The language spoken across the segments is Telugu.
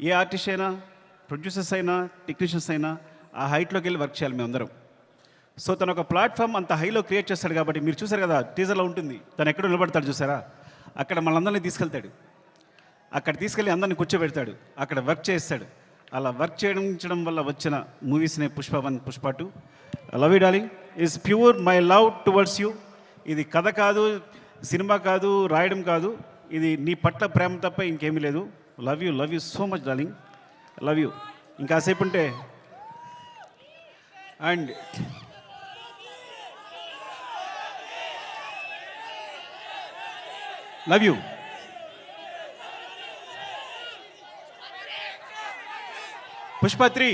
ఏ ఆర్టిస్ట్ అయినా, ప్రొడ్యూసర్స్ అయినా, టెక్నీషియన్స్ అయినా ఆ హైట్లోకి వెళ్ళి వర్క్ చేయాలి మేమందరం. సో తను ఒక ప్లాట్ఫామ్ అంత హైలో క్రియేట్ చేస్తాడు కాబట్టి మీరు చూసారు కదా, టీజర్లో ఉంటుంది, తను ఎక్కడ నిలబడతాడు చూసారా, అక్కడ మనందరినీ తీసుకెళ్తాడు, అక్కడ తీసుకెళ్ళి అందరిని కూర్చోబెడతాడు, అక్కడ వర్క్ చేస్తాడు. అలా వర్క్ చేయడం వల్ల వచ్చిన మూవీస్నే Pushpa 1, Pushpa 2. Love you darling is pure my love towards you. ఇది కథ కాదు, సినిమా కాదు, రాయడం కాదు, ఇది నీ పట్ల ప్రేమ తప్ప ఇంకేమీ లేదు. Love you so much darling, love you. ఇంకాసేపు ఉంటే అండ్ లవ్ యూ. పుష్ప 3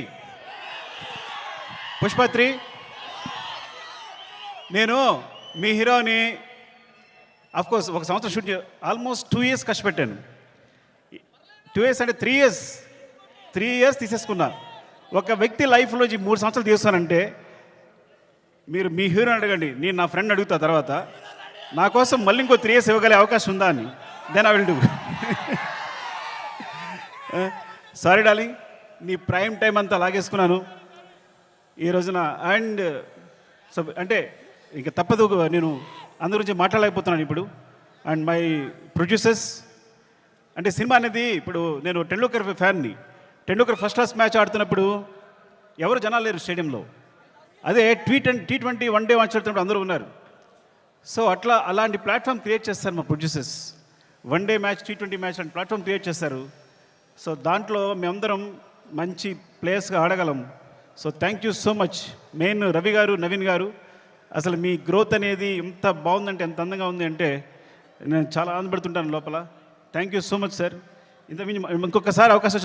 నేను మీ హీరోని కోర్స్ ఒక సంవత్సరం షూట్ ఆల్మోస్ట్ 2 years కష్టపెట్టాను. 2 years అంటే 3 years తీసేసుకున్నా. ఒక వ్యక్తి లైఫ్లో 3 సంవత్సరాలు తీస్తానంటే మీరు మీ హీరోని అడగండి, నేను నా ఫ్రెండ్ అడుగుతా తర్వాత నా కోసం మళ్ళీ ఇంకో 3 years ఇవ్వగలే అవకాశం ఉందా అని. Then I will do. Sorry darling, నీ ప్రైమ్ టైం అంతా లాగేసుకున్నాను ఈ రోజున. అండ్ సో అంటే ఇంకా తప్పదు, నేను అందరి గురించి మాట్లాడలేకపోతున్నాను ఇప్పుడు. అండ్ మై ప్రొడ్యూసర్స్ అంటే సినిమా అనేది ఇప్పుడు నేను టెండూల్కర్ ఫ్యాన్ని. టెండూల్కర్ ఫస్ట్ క్లాస్ మ్యాచ్ ఆడుతున్నప్పుడు ఎవరు జనాలు లేరు స్టేడియంలో. అదే T20 వన్ డే మ్యాచ్ ఆడుతున్నప్పుడు అందరూ ఉన్నారు. సో అలాంటి ప్లాట్ఫామ్ క్రియేట్ చేస్తారు మా producers. One day match, T20 match and platform create చేస్తారు. సో దాంట్లో మేమందరం మంచి ప్లేయర్స్గా ఆడగలం. So thank you so much. Main Ravi garu, Naveen గారు, అసలు మీ గ్రోత్ అనేది ఎంత బాగుందంటే, ఎంత అందంగా ఉంది అంటే నేను చాలా ఆనందపడుతుంటాను లోపల. Thank you so much sir. ఇంకొకసారి అవకాశం